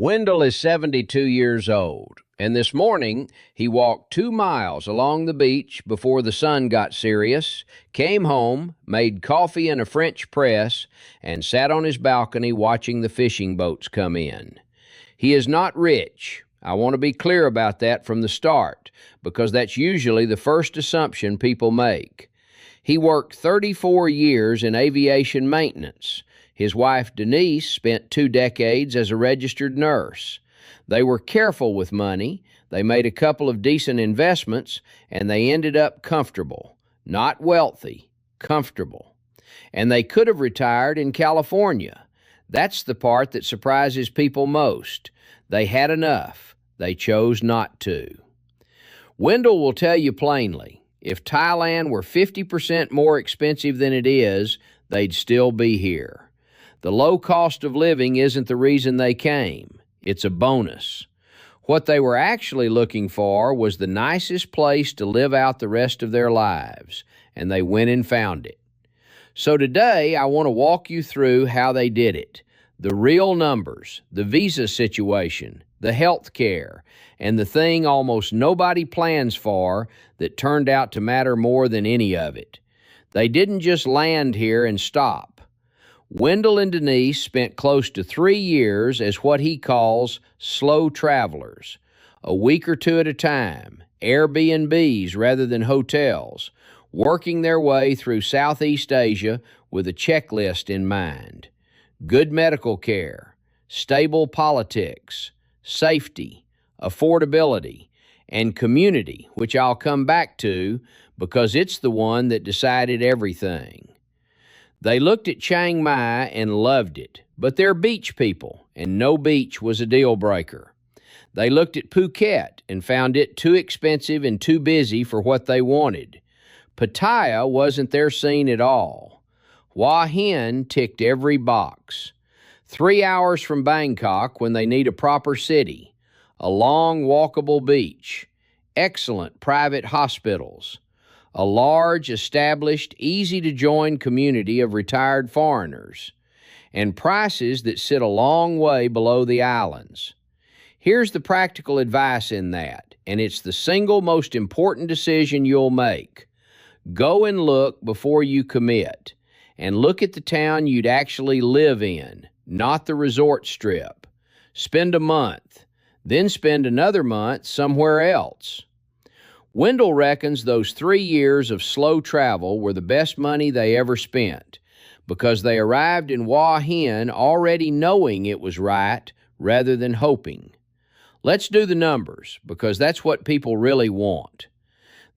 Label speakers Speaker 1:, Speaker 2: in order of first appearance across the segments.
Speaker 1: Wendell is 72 years old, and this morning he walked 2 miles along the beach before the sun got serious, came home, made coffee in a French press, and sat on his balcony watching the fishing boats come in. He is not rich. I want to be clear about that from the start, because that's usually the first assumption people make. He worked 34 years in aviation maintenance. His wife, Denise, spent 2 decades as a registered nurse. They were careful with money, they made a couple of decent investments, and they ended up comfortable. Not wealthy, comfortable. And they could have retired in California. That's the part that surprises people most. They had enough. They chose not to. Wendell will tell you plainly, if Thailand were 50% more expensive than it is, they'd still be here. The low cost of living isn't the reason they came. It's a bonus. What they were actually looking for was the nicest place to live out the rest of their lives, and they went and found it. So today, I want to walk you through how they did it. The real numbers, the visa situation, the health care, and the thing almost nobody plans for that turned out to matter more than any of it. They didn't just land here and stop. Wendell and Denise spent close to 3 years as what he calls slow travelers, a week or two at a time, Airbnbs rather than hotels, working their way through Southeast Asia with a checklist in mind. Good medical care, stable politics, safety, affordability, and community, which I'll come back to because it's the one that decided everything. They looked at Chiang Mai and loved it, but they're beach people, and no beach was a deal breaker. They looked at Phuket and found it too expensive and too busy for what they wanted. Pattaya wasn't their scene at all. Hua Hin ticked every box. 3 hours from Bangkok when they need a proper city, a long walkable beach, excellent private hospitals, a large, established, easy-to-join community of retired foreigners, and prices that sit a long way below the islands. Here's the practical advice in that, and it's the single most important decision you'll make. Go and look before you commit, and look at the town you'd actually live in, not the resort strip. Spend a month, then spend another month somewhere else. Wendell reckons those 3 years of slow travel were the best money they ever spent because they arrived in Hua Hin already knowing it was right rather than hoping. Let's do the numbers because that's what people really want.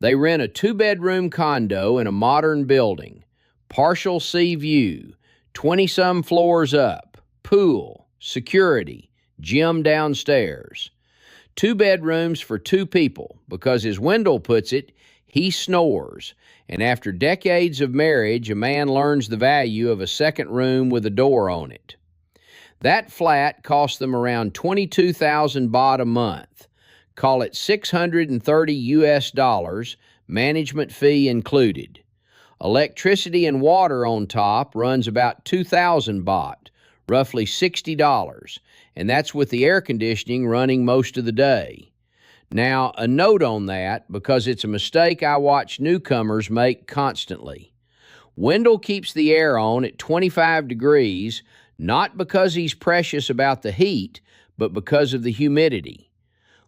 Speaker 1: They rent a 2-bedroom condo in a modern building, partial sea view, 20-some floors up, pool, security, gym downstairs. 2 bedrooms for 2 people, because as Wendell puts it, he snores, and after decades of marriage, a man learns the value of a second room with a door on it. That flat cost them around 22,000 baht a month. Call it $630, management fee included. Electricity and water on top runs about 2,000 baht, roughly $60, and that's with the air conditioning running most of the day. Now, a note on that, because it's a mistake I watch newcomers make constantly. Wendell keeps the air on at 25 degrees, not because he's precious about the heat, but because of the humidity.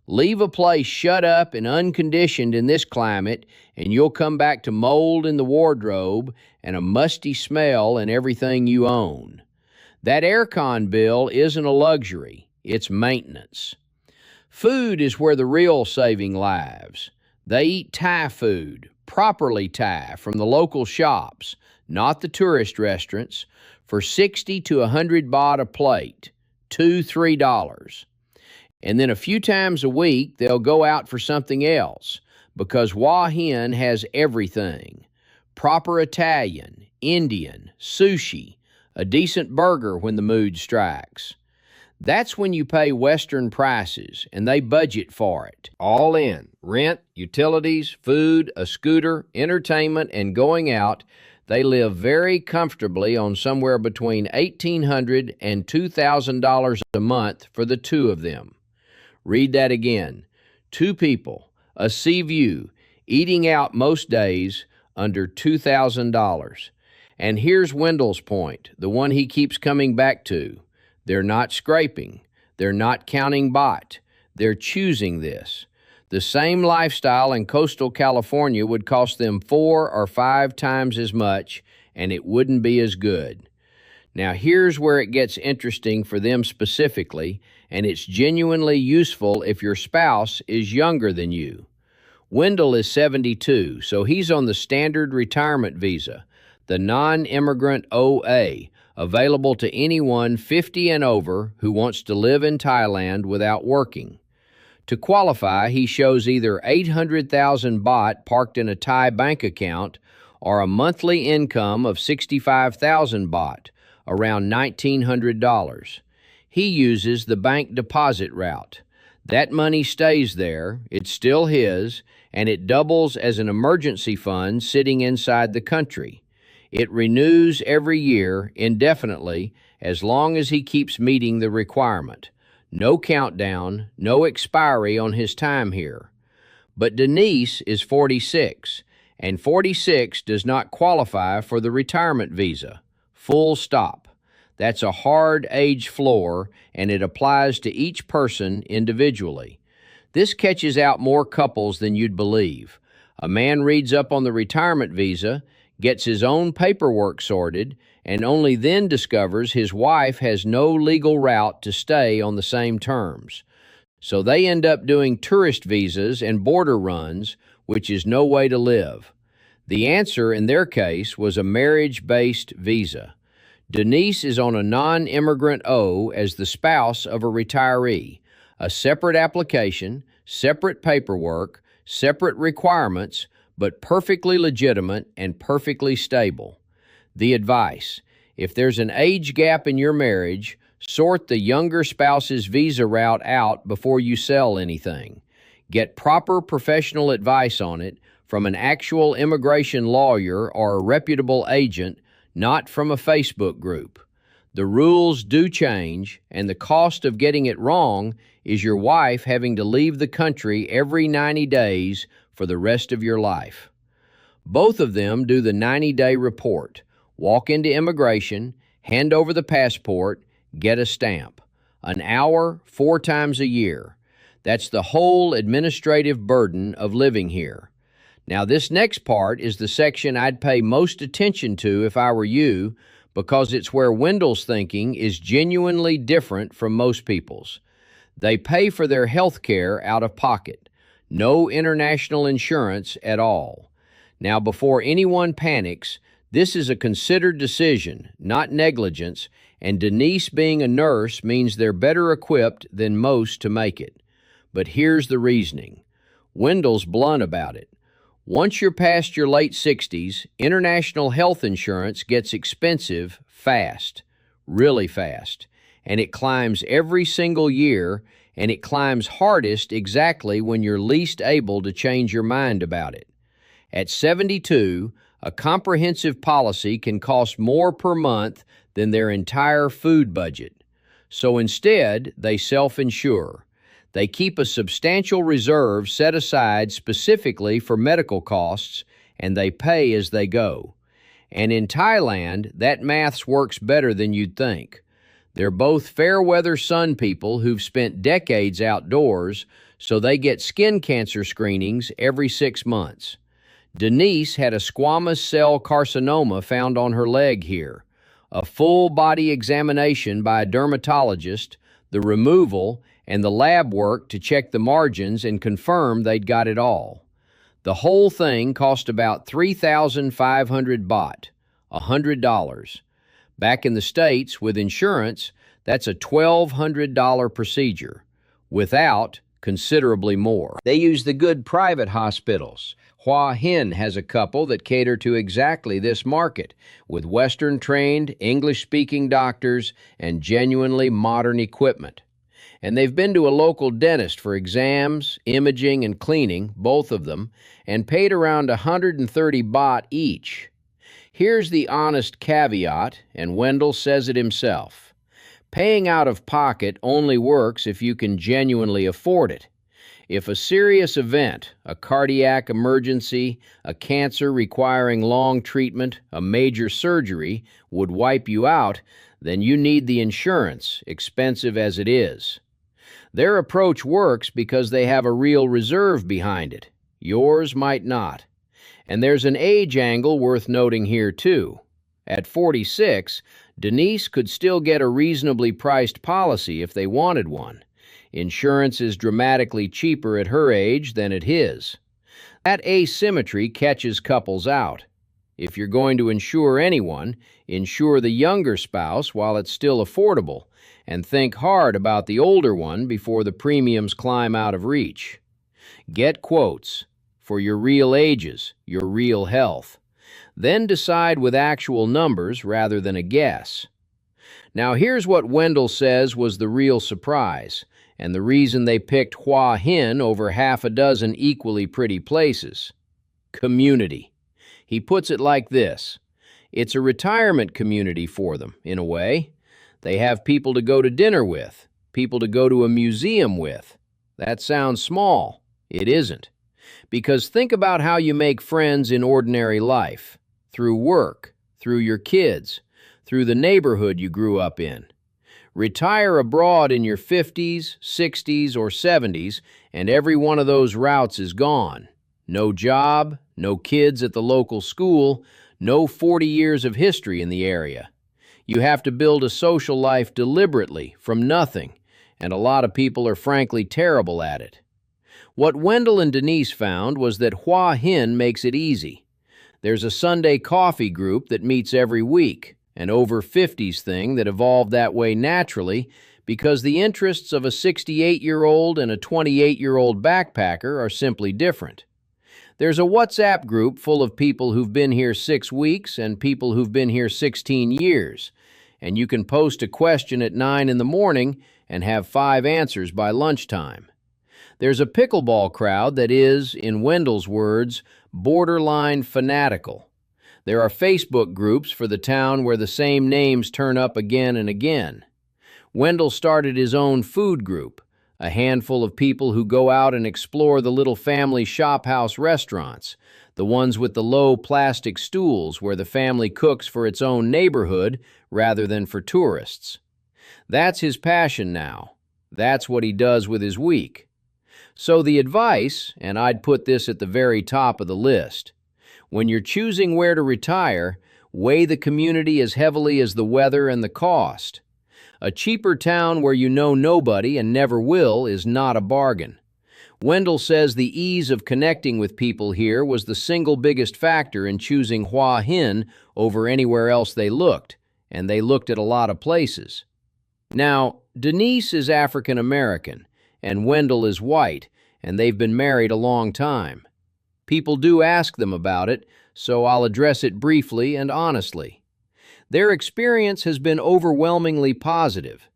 Speaker 1: Leave a place shut up and unconditioned in this climate, and you'll come back to mold in the wardrobe and a musty smell in everything you own. That aircon bill isn't a luxury, it's maintenance. Food is where the real saving lies. They eat Thai food, properly Thai, from the local shops, not the tourist restaurants, for 60 to 100 baht a plate, $2–3. And then a few times a week, they'll go out for something else, because Hua Hin has everything. Proper Italian, Indian, sushi, a decent burger when the mood strikes. That's when you pay Western prices, and they budget for it. All in, rent, utilities, food, a scooter, entertainment, and going out, They live very comfortably on somewhere between $1,800 and $2,000 a month for the two of them. Read that again. Two people, a sea view, eating out most days under $2,000. And here's Wendell's point, the one he keeps coming back to. They're not scraping. They're not counting baht. They're choosing this. The same lifestyle in coastal California would cost them 4 or 5 times as much, and it wouldn't be as good. Now, here's where it gets interesting for them specifically, and it's genuinely useful if your spouse is younger than you. Wendell is 72, so he's on the standard retirement visa, the non-immigrant OA, available to anyone 50 and over who wants to live in Thailand without working. To qualify, he shows either 800,000 baht parked in a Thai bank account or a monthly income of 65,000 baht, around $1,900. He uses the bank deposit route. That money stays there, it's still his, and it doubles as an emergency fund sitting inside the country. It renews every year indefinitely as long as he keeps meeting the requirement. No countdown, no expiry on his time here. But Denise is 46, and 46 does not qualify for the retirement visa. Full stop. That's a hard age floor, and it applies to each person individually. This catches out more couples than you'd believe. A man reads up on the retirement visa, gets his own paperwork sorted, and only then discovers his wife has no legal route to stay on the same terms. So they end up doing tourist visas and border runs, which is no way to live. The answer in their case was a marriage-based visa. Denise is on a non-immigrant O as the spouse of a retiree, a separate application, separate paperwork, separate requirements, but perfectly legitimate and perfectly stable. The advice: if there's an age gap in your marriage, sort the younger spouse's visa route out before you sell anything. Get proper professional advice on it from an actual immigration lawyer or a reputable agent, not from a Facebook group. The rules do change, and the cost of getting it wrong is your wife having to leave the country every 90 days for the rest of your life. Both of them do the 90-day report. Walk into immigration, hand over the passport, get a stamp. An hour, 4 times a year. That's the whole administrative burden of living here. Now, this next part is the section I'd pay most attention to if I were you, because it's where Wendell's thinking is genuinely different from most people's. They pay for their health care out of pocket. No international insurance at all. Now, before anyone panics, this is a considered decision, not negligence, and Denise being a nurse means they're better equipped than most to make it. But here's the reasoning. Wendell's blunt about it. Once you're past your late 60s, international health insurance gets expensive fast, really fast, and it climbs every single year, and it climbs hardest exactly when you're least able to change your mind about it. At 72, a comprehensive policy can cost more per month than their entire food budget. So instead, they self-insure. They keep a substantial reserve set aside specifically for medical costs, and they pay as they go. And in Thailand, that maths works better than you'd think. They're both fair-weather sun people who've spent decades outdoors, so they get skin cancer screenings every 6 months. Denise had a squamous cell carcinoma found on her leg here. A full body examination by a dermatologist, the removal, and the lab work to check the margins and confirm they'd got it all. The whole thing cost about 3,500 baht, $100. Back in the States, with insurance, that's a $1,200 procedure. Without, considerably more. They use the good private hospitals. Hua Hin has a couple that cater to exactly this market, with Western-trained, English-speaking doctors and genuinely modern equipment. And they've been to a local dentist for exams, imaging, and cleaning, both of them, and paid around 130 baht each. Here's the honest caveat, and Wendell says it himself. Paying out of pocket only works if you can genuinely afford it. If a serious event, a cardiac emergency, a cancer requiring long treatment, a major surgery, would wipe you out, then you need the insurance, expensive as it is. Their approach works because they have a real reserve behind it. Yours might not. And there's an age angle worth noting here, too. At 46, Denise could still get a reasonably priced policy if they wanted one. Insurance is dramatically cheaper at her age than at his. That asymmetry catches couples out. If you're going to insure anyone, insure the younger spouse while it's still affordable, and think hard about the older one before the premiums climb out of reach. Get quotes for your real ages, your real health. Then decide with actual numbers rather than a guess. Now here's what Wendell says was the real surprise, and the reason they picked Hua Hin over half a dozen equally pretty places. Community. He puts it like this. It's a retirement community for them, in a way. They have people to go to dinner with, people to go to a museum with. That sounds small. It isn't. Because think about how you make friends in ordinary life. Through work, through your kids, through the neighborhood you grew up in. Retire abroad in your 50s, 60s, or 70s, and every one of those routes is gone. No job, no kids at the local school, no 40 years of history in the area. You have to build a social life deliberately, from nothing, and a lot of people are frankly terrible at it. What Wendell and Denise found was that Hua Hin makes it easy. There's a Sunday coffee group that meets every week, an over 50s thing that evolved that way naturally because the interests of a 68-year-old and a 28-year-old backpacker are simply different. There's a WhatsApp group full of people who've been here 6 weeks and people who've been here 16 years, and you can post a question at 9 in the morning and have 5 answers by lunchtime. There's a pickleball crowd that is, in Wendell's words, borderline fanatical. There are Facebook groups for the town where the same names turn up again and again. Wendell started his own food group, a handful of people who go out and explore the little family shophouse restaurants, the ones with the low plastic stools where the family cooks for its own neighborhood rather than for tourists. That's his passion now. That's what he does with his week. So the advice, and I'd put this at the very top of the list, when you're choosing where to retire, weigh the community as heavily as the weather and the cost. A cheaper town where you know nobody and never will is not a bargain. Wendell says the ease of connecting with people here was the single biggest factor in choosing Hua Hin over anywhere else they looked, and they looked at a lot of places. Now, Denise is African American, and Wendell is white, and they've been married a long time. People do ask them about it, so I'll address it briefly and honestly. Their experience has been overwhelmingly positive.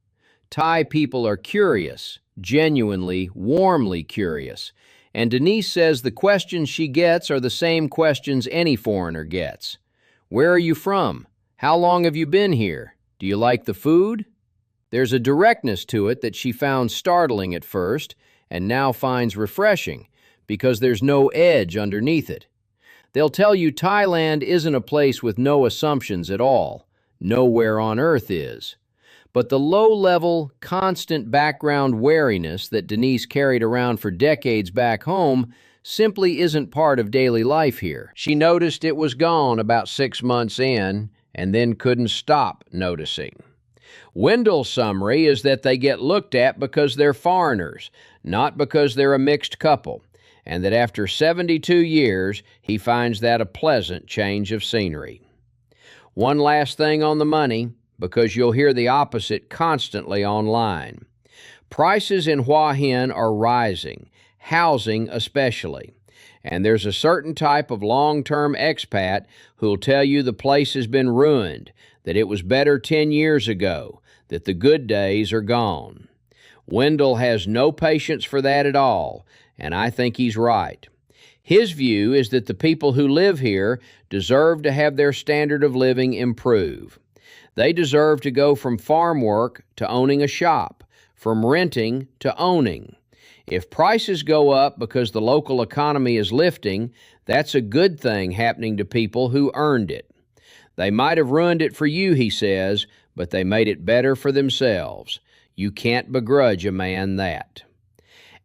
Speaker 1: Thai people are curious, genuinely, warmly curious, and Denise says the questions she gets are the same questions any foreigner gets. Where are you from? How long have you been here? Do you like the food? There's a directness to it that she found startling at first and now finds refreshing because there's no edge underneath it. They'll tell you Thailand isn't a place with no assumptions at all. Nowhere on earth is. But the low-level, constant background wariness that Denise carried around for decades back home simply isn't part of daily life here. She noticed it was gone about 6 months in and then couldn't stop noticing. Wendell's summary is that they get looked at because they're foreigners, not because they're a mixed couple, and that after 72 years, he finds that a pleasant change of scenery. One last thing on the money, because you'll hear the opposite constantly online. Prices in Hua Hin are rising, housing especially. And there's a certain type of long-term expat who'll tell you the place has been ruined, that it was better 10 years ago, that the good days are gone. Wendell has no patience for that at all, and I think he's right. His view is that the people who live here deserve to have their standard of living improve. They deserve to go from farm work to owning a shop, from renting to owning. If prices go up because the local economy is lifting, that's a good thing happening to people who earned it. They might have ruined it for you, he says, but they made it better for themselves. You can't begrudge a man that.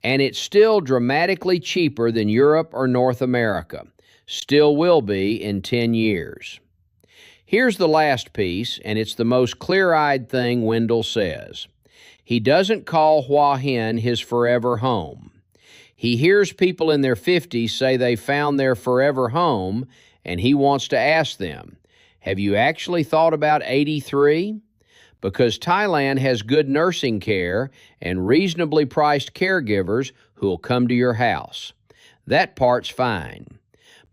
Speaker 1: And it's still dramatically cheaper than Europe or North America. Still will be in 10 years. Here's the last piece, and it's the most clear-eyed thing Wendell says. He doesn't call Hua Hin his forever home. He hears people in their 50s say they found their forever home, and he wants to ask them, have you actually thought about 83? Because Thailand has good nursing care and reasonably priced caregivers who'll come to your house. That part's fine.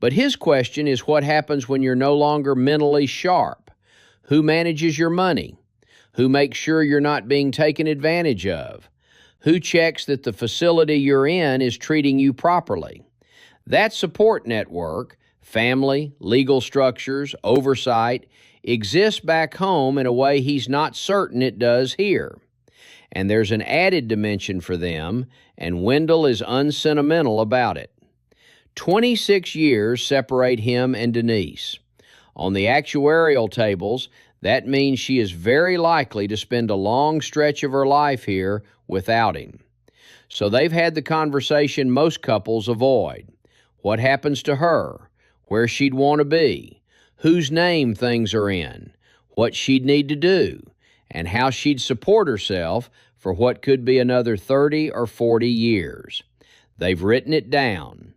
Speaker 1: But his question is what happens when you're no longer mentally sharp? Who manages your money? Who makes sure you're not being taken advantage of? Who checks that the facility you're in is treating you properly? That support network, family, legal structures, oversight, exists back home in a way he's not certain it does here. And there's an added dimension for them, and Wendell is unsentimental about it. 26 years separate him and Denise. On the actuarial tables, that means she is very likely to spend a long stretch of her life here without him. So they've had the conversation most couples avoid. What happens to her? Where she'd want to be? Whose name things are in? What she'd need to do? And how she'd support herself for what could be another 30 or 40 years. They've written it down.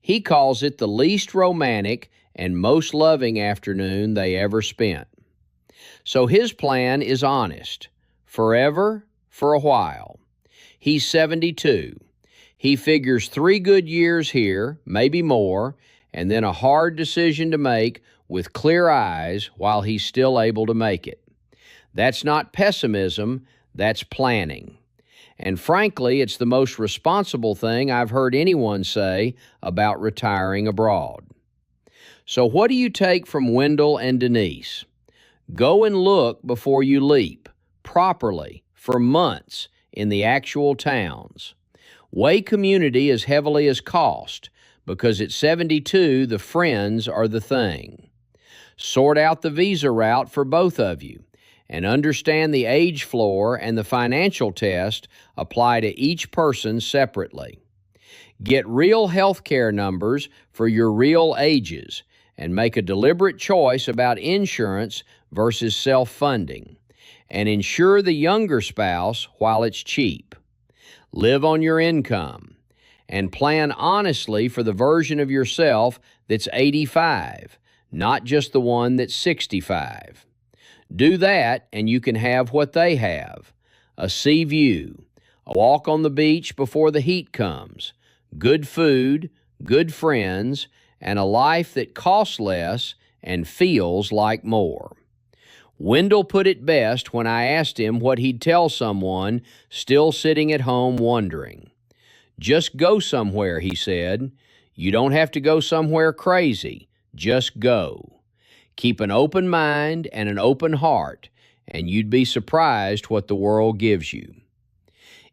Speaker 1: He calls it the least romantic and most loving afternoon they ever spent. So his plan is honest. Forever, for a while. He's 72. He figures 3 good years here, maybe more, and then a hard decision to make with clear eyes while he's still able to make it. That's not pessimism, that's planning. And frankly, it's the most responsible thing I've heard anyone say about retiring abroad. So what do you take from Wendell and Denise? Go and look before you leap, properly, for months, in the actual towns. Weigh community as heavily as cost, because at 72, the friends are the thing. Sort out the visa route for both of you, and understand the age floor and the financial test apply to each person separately. Get real health care numbers for your real ages, and make a deliberate choice about insurance versus self-funding, and insure the younger spouse while it's cheap. Live on your income, and plan honestly for the version of yourself that's 85, not just the one that's 65. Do that, and you can have what they have: a sea view, a walk on the beach before the heat comes, good food, good friends, and a life that costs less and feels like more. Wendell put it best when I asked him what he'd tell someone still sitting at home wondering. Just go somewhere, he said. You don't have to go somewhere crazy. Just go. Keep an open mind and an open heart, and you'd be surprised what the world gives you.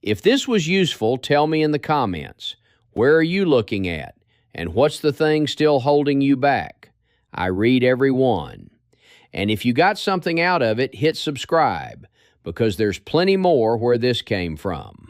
Speaker 1: If this was useful, tell me in the comments. Where are you looking at? And what's the thing still holding you back? I read every one. And if you got something out of it, hit subscribe, because there's plenty more where this came from.